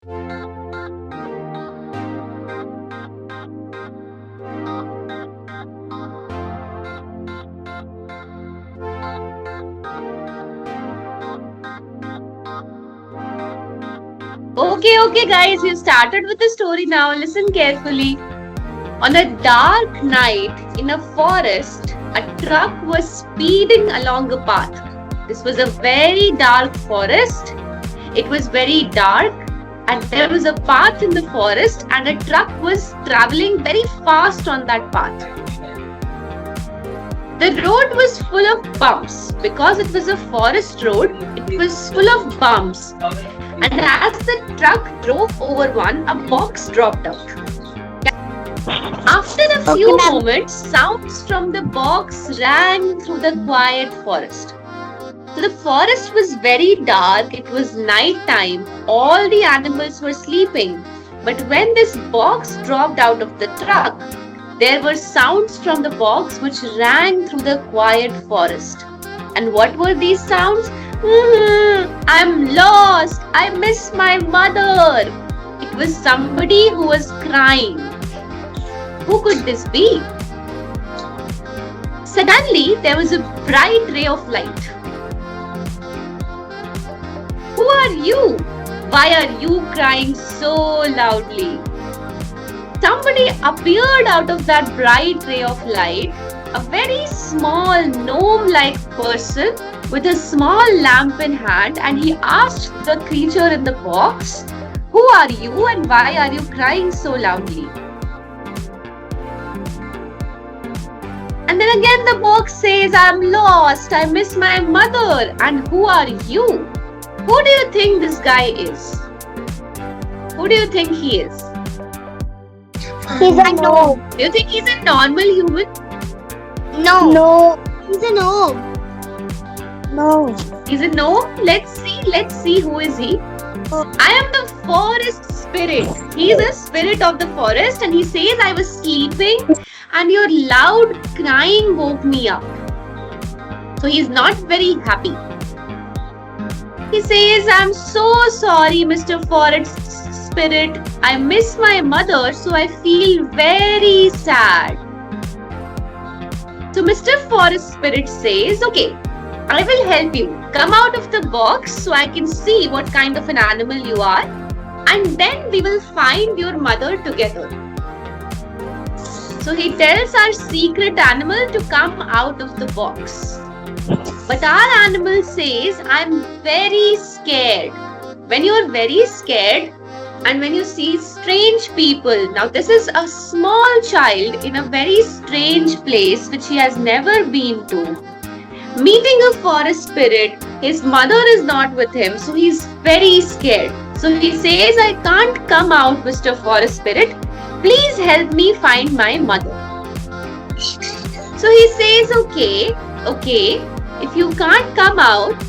Okay, guys, we started with the story now. Listen carefully. On a dark night in a forest, a truck was speeding along a path. This was a very dark forest. It was very dark, and there was a path in the forest, and a truck was traveling very fast on that path. The road was full of bumps. Because it was a forest road, it was full of bumps. And as the truck drove over one, a box dropped out. After a few moments, sounds from the box rang through the quiet forest. So the forest was very dark, it was night time, all the animals were sleeping. But when this box dropped out of the truck, there were sounds from the box which rang through the quiet forest. And what were these sounds? I'm lost. I miss my mother. It was somebody who was crying. Who could this be? Suddenly, there was a bright ray of light. Who are you? Why are you crying so loudly? Somebody appeared out of that bright ray of light, a very small gnome-like person with a small lamp in hand, and he asked the creature in the box, "Who are you and why are you crying so loudly?" And then again the box says, "I'm lost, I miss my mother, and who are you?" Who do you think this guy is? Who do you think he is? He's a gnome. Do you think he's a normal human? No. He's a gnome. No. Is it no? Let's see who is he. I am the forest spirit. He is a spirit of the forest, and he says, "I was sleeping and your loud crying woke me up." So he is not very happy. He says, "I'm so sorry, Mr. Forest Spirit. I miss my mother, so I feel very sad." So Mr. Forest Spirit says, "Okay, I will help you. Come out of the box so I can see what kind of an animal you are, and then we will find your mother together." So he tells our secret animal to come out of the box. But our animal says, "I'm very scared." When you're very scared and when you see strange people, now this is a small child in a very strange place which he has never been to, meeting a forest spirit, his mother is not with him, so he's very scared. So he says, "I can't come out, Mr. Forest Spirit. Please help me find my mother." So he says, okay, if you can't come out,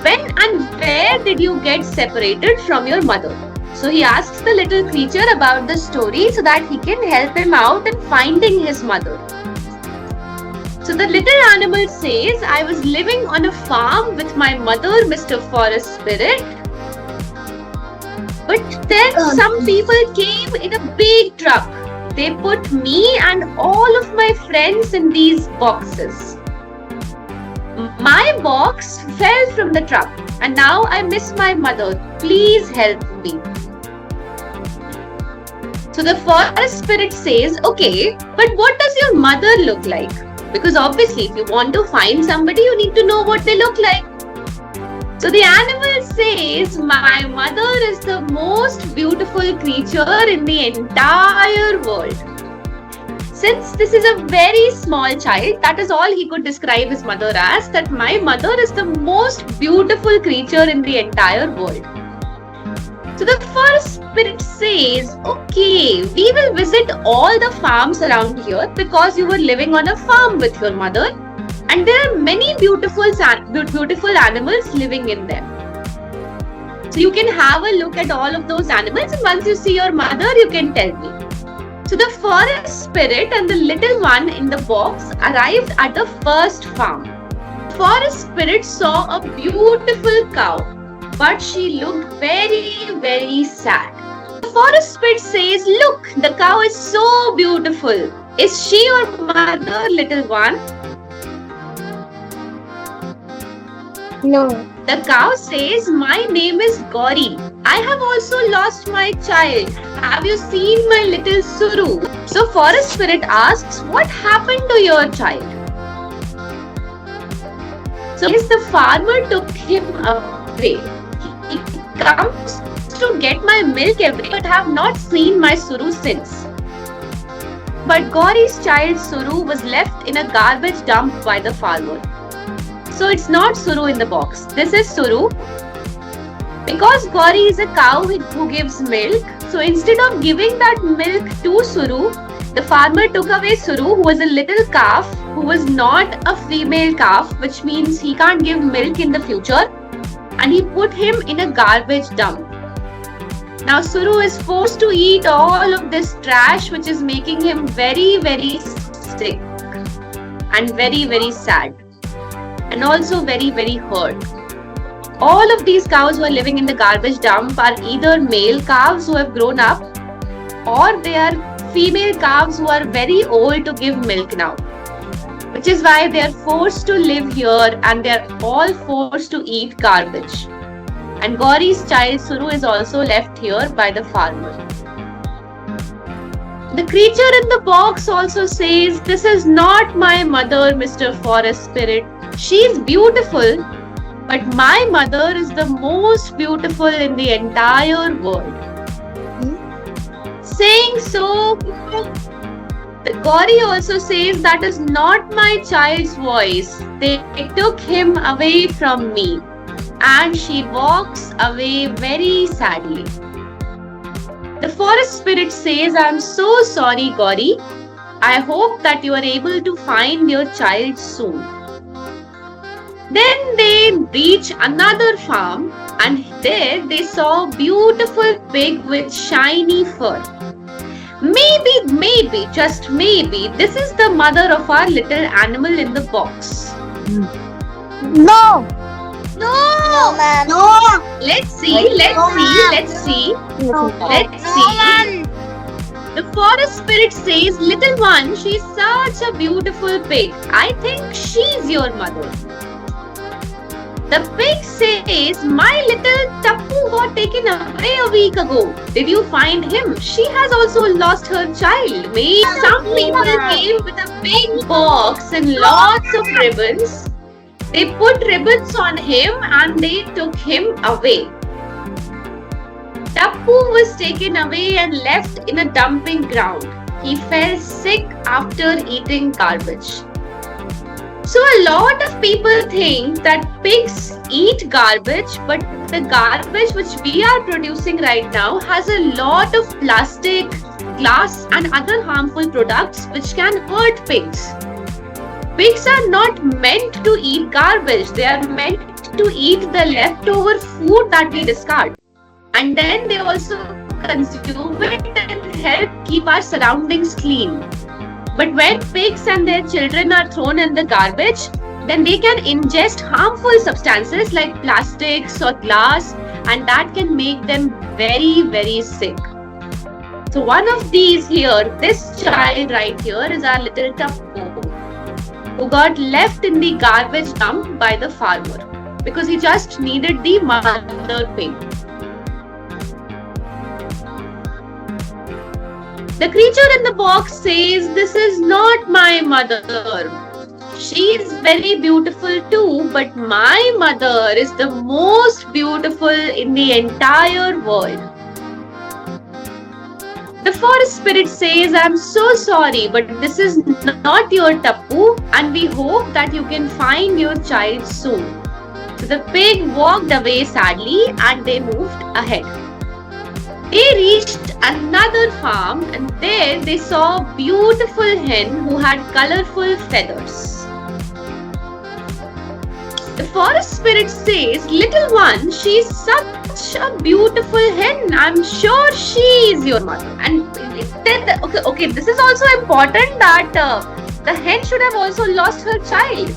when and where did you get separated from your mother? So he asks the little creature about the story so that he can help him out in finding his mother. So the little animal says, "I was living on a farm with my mother, Mr. Forest Spirit. But then some people came in a big truck. They put me and all of my friends in these boxes. My box fell from the truck and now I miss my mother. Please help me." So the forest spirit says, "Okay, but what does your mother look like? Because obviously if you want to find somebody, you need to know what they look like." So the animal says, "My mother is the most beautiful creature in the entire world." Since this is a very small child, that is all he could describe his mother as, that my mother is the most beautiful creature in the entire world. So the forest spirit says, "Okay, we will visit all the farms around here because you were living on a farm with your mother and there are many beautiful animals living in them. So you can have a look at all of those animals, and once you see your mother, you can tell me." So the forest spirit and the little one in the box arrived at the first farm. The forest spirit saw a beautiful cow, but she looked very, very sad. The forest spirit says, "Look, the cow is so beautiful. Is she your mother, little one?" No. The cow says, "My name is Gauri. I have also lost my child. Have you seen my little Suru?" So forest spirit asks, "What happened to your child?" So yes, the farmer took him away. He comes to get my milk every day, but have not seen my Suru since. But Gauri's child Suru was left in a garbage dump by the farmer. So it's not Suru in the box. This is Suru. Because Gauri is a cow who gives milk, so instead of giving that milk to Suru, the farmer took away Suru, who was a little calf, who was not a female calf, which means he can't give milk in the future, and he put him in a garbage dump. Now Suru is forced to eat all of this trash, which is making him very, very sick and very, very sad, and also very, very hurt. All of these cows who are living in the garbage dump are either male calves who have grown up, or they are female calves who are very old to give milk now, which is why they are forced to live here and they are all forced to eat garbage. And Gauri's child Suru is also left here by the farmer. The creature in the box also says, "This is not my mother, Mr. Forest Spirit. She is beautiful, but my mother is the most beautiful in the entire world." Saying so, the Gauri also says, "That is not my child's voice. They took him away from me." And she walks away very sadly. The forest spirit says, "I am so sorry, Gauri. I hope that you are able to find your child soon." Then they reach another farm, and there they saw a beautiful pig with shiny fur. Maybe, just maybe, this is the mother of our little animal in the box. No. No! Ma'am. No. Let's see. Let's see. The forest spirit says, "Little one, she's such a beautiful pig. I think she's your mother." The pig says, "My little Tappu got taken away a week ago. Did you find him? She has also lost her child." Some people came with a big box and lots of ribbons. They put ribbons on him and they took him away. Tappu was taken away and left in a dumping ground. He fell sick after eating garbage. So a lot of people think that pigs eat garbage, but the garbage which we are producing right now has a lot of plastic, glass and other harmful products which can hurt pigs. Pigs are not meant to eat garbage. They are meant to eat the leftover food that we discard. And then they also consume it and help keep our surroundings clean. But when pigs and their children are thrown in the garbage, then they can ingest harmful substances like plastics or glass, and that can make them very, very sick. So one of these here, this child right here, is our little Tappu, who got left in the garbage dump by the farmer because he just needed the mother pig. The creature in the box says, "This is not my mother. She is very beautiful too, but my mother is the most beautiful in the entire world." The forest spirit says, "I am so sorry, but this is not your Tappu, and we hope that you can find your child soon." So the pig walked away sadly and they moved ahead. They reached another farm, and there they saw a beautiful hen who had colorful feathers. The forest spirit says, "Little one, she's such a beautiful hen. I'm sure she is your mother." And okay, this is also important that the hen should have also lost her child.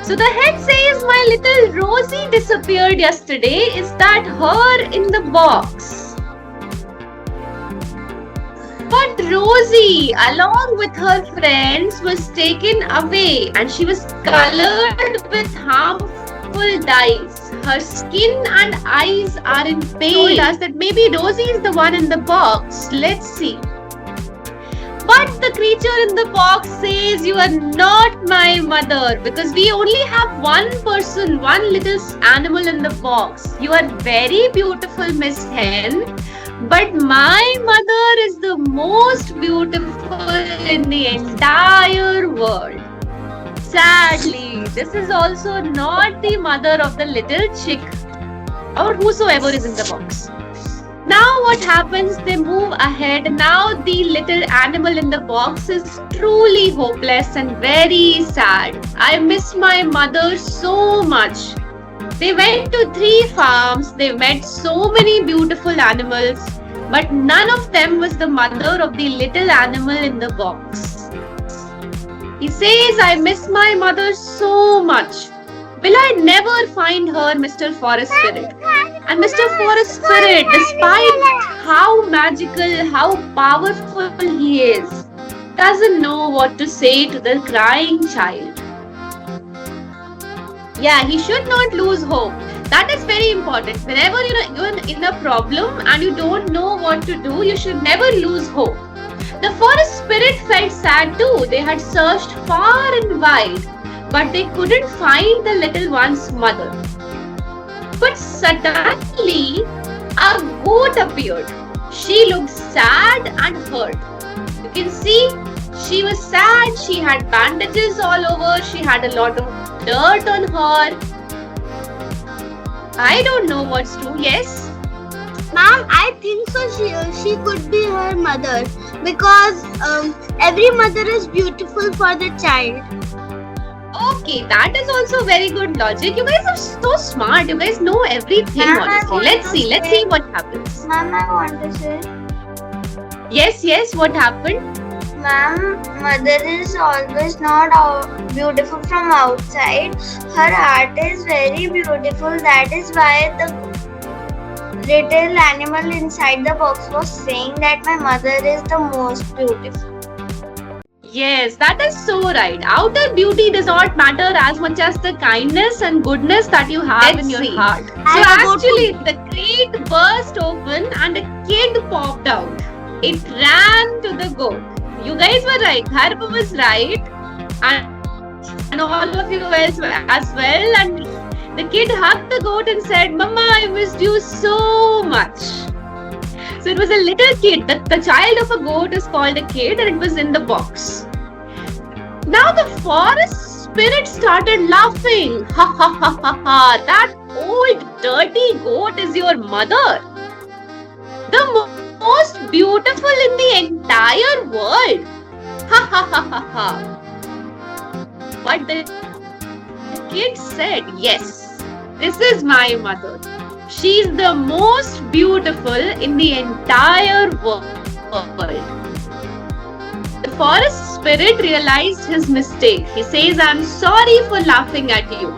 So the head says, my little Rosie disappeared yesterday. Is that her in the box? But Rosie, along with her friends, was taken away and she was colored with harmful dyes. Her skin and eyes are in pain. Told us that maybe Rosie is the one in the box. Let's see. But the creature in the box says, you are not my mother, because we only have one person, one little animal in the box. You are very beautiful, Miss Hen, but my mother is the most beautiful in the entire world. Sadly, this is also not the mother of the little chick or whosoever is in the box. Now what happens? They move ahead. Now the little animal in the box is truly hopeless and very sad. I miss my mother so much. They went to 3 farms. They met so many beautiful animals, but none of them was the mother of the little animal in the box. He says, I miss my mother so much. Will I never find her, Mr. Forest Spirit? And Mr. Forest Spirit, despite how magical, how powerful he is, doesn't know what to say to the crying child. Yeah, he should not lose hope. That is very important. Whenever you're in a problem and you don't know what to do, you should never lose hope. The forest spirit felt sad too. They had searched far and wide, but they couldn't find the little one's mother. But suddenly, a goat appeared. She looked sad and hurt. You can see she was sad. She had bandages all over. She had a lot of dirt on her. I don't know what's true. Yes? Ma'am, I think so. She could be her mother, because every mother is beautiful for the child. Okay, that is also very good logic. You guys are so smart. You guys know everything, Ma'am, honestly. Let's see what happens. Ma'am, I want to say. Yes, what happened? Ma'am, mother is always not beautiful from outside. Her heart is very beautiful. That is why the little animal inside the box was saying that my mother is the most beautiful. Yes, that is so right. Outer beauty does not matter as much as the kindness and goodness that you have in your heart. So actually, the crate burst open and a kid popped out. It ran to the goat. You guys were right. Harpa was right. And all of you guys were as well. And the kid hugged the goat and said, Mama, I missed you so much. So it was a little kid. The child of a goat is called a kid, and it was in the box. Now the forest spirit started laughing. Ha ha ha ha ha. That old dirty goat is your mother. The most beautiful in the entire world. Ha ha ha ha ha. But the kid said, yes, this is my mother. She's the most beautiful in the entire world. The forest spirit realized his mistake. He says, I'm sorry for laughing at you.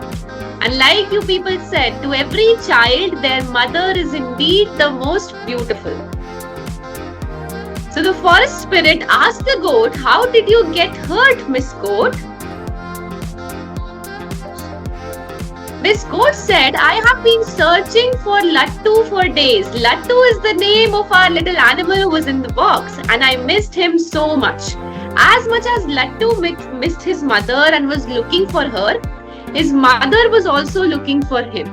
And like you people said, to every child, their mother is indeed the most beautiful. So the forest spirit asked the goat, how did you get hurt, Miss Goat? Miss Goat said, I have been searching for Lattu for days. Lattu is the name of our little animal who was in the box, and I missed him so much. As much as Lattu missed his mother and was looking for her, his mother was also looking for him.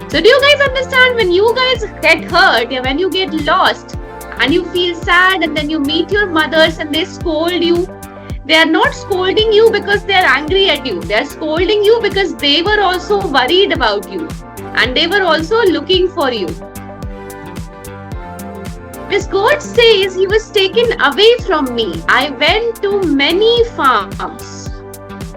So do you guys understand, when you guys get hurt, when you get lost and you feel sad and then you meet your mothers and they scold you, they are not scolding you because they are angry at you. They are scolding you because they were also worried about you and they were also looking for you. Miss Goat says, he was taken away from me. I went to many farms.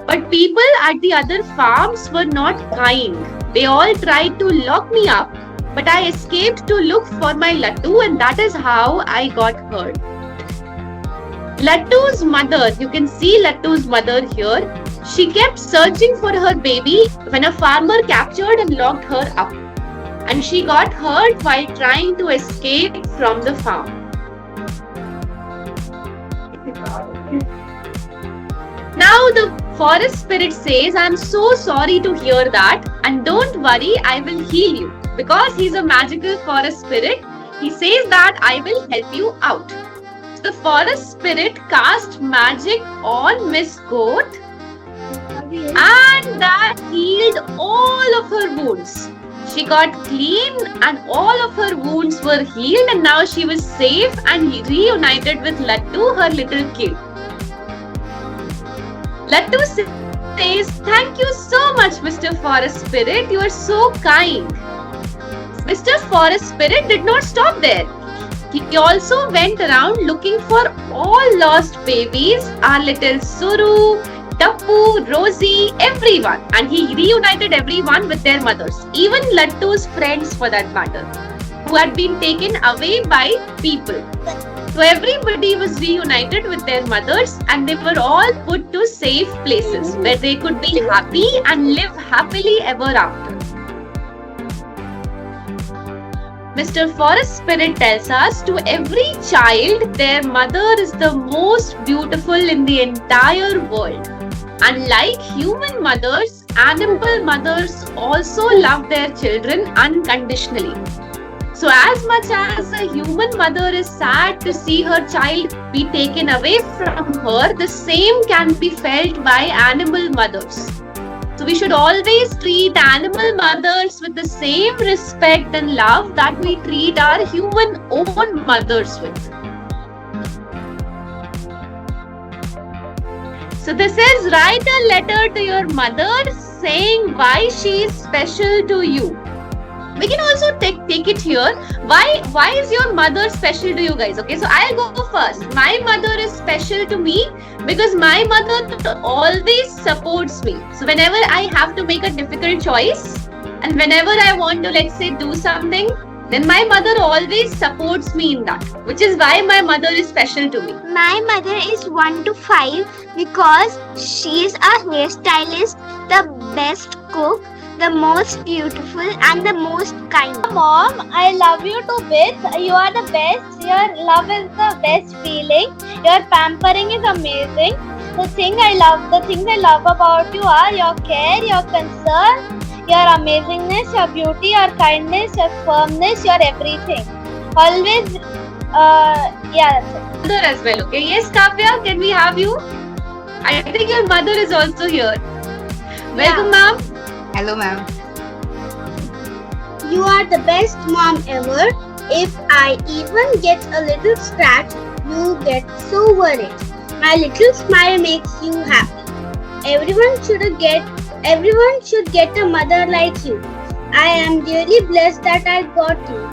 But people at the other farms were not kind. They all tried to lock me up, but I escaped to look for my Lattu, and that is how I got hurt. Lattu's mother, you can see Lattu's mother here. She kept searching for her baby when a farmer captured and locked her up, and she got hurt while trying to escape from the farm. Now the forest spirit says, I'm so sorry to hear that, and don't worry, I will heal you. Because he's a magical forest spirit, he says that I will help you out. So the forest spirit cast magic on Miss Goat, and that healed all of her wounds. She got clean and all of her wounds were healed, and now she was safe and reunited with Lattu, her little kid. Lattu says, thank you so much, Mr. Forest Spirit. You are so kind. Mr. Forest Spirit did not stop there. He also went around looking for all lost babies, our little Suru, Tappu, Rosie, everyone. And he reunited everyone with their mothers, even Lattu's friends for that matter, who had been taken away by people. So everybody was reunited with their mothers, and they were all put to safe places where they could be happy and live happily ever after. Mr. Forest Spirit tells us, to every child, their mother is the most beautiful in the entire world. And like human mothers, animal mothers also love their children unconditionally. So as much as a human mother is sad to see her child be taken away from her, the same can be felt by animal mothers. So we should always treat animal mothers with the same respect and love that we treat our human own mothers with. So this is, write a letter to your mother saying why she is special to you. We can also take it here. Why is your mother special to you guys? Okay, so I'll go first. My mother is special to me because my mother always supports me. So whenever I have to make a difficult choice and whenever I want to, let's say, do something, then my mother always supports me in that, which is why my mother is special to me. My mother is 1 to 5 because she is a hairstylist, the best cook, the most beautiful and the most kind. Mom, I love you to bits. You are the best. Your love is the best feeling. Your pampering is amazing. The things I love about you are your care, your concern, your amazingness, your beauty, your kindness, your firmness, your everything. Always, that's it. Mother as well, okay? Yes, Kavya, can we have you? I think your mother is also here. Welcome, ma'am. Hello, ma'am. You are the best mom ever. If I even get a little scratch, you get so worried. My little smile makes you happy. Everyone should get a mother like you. I am really blessed that I got you.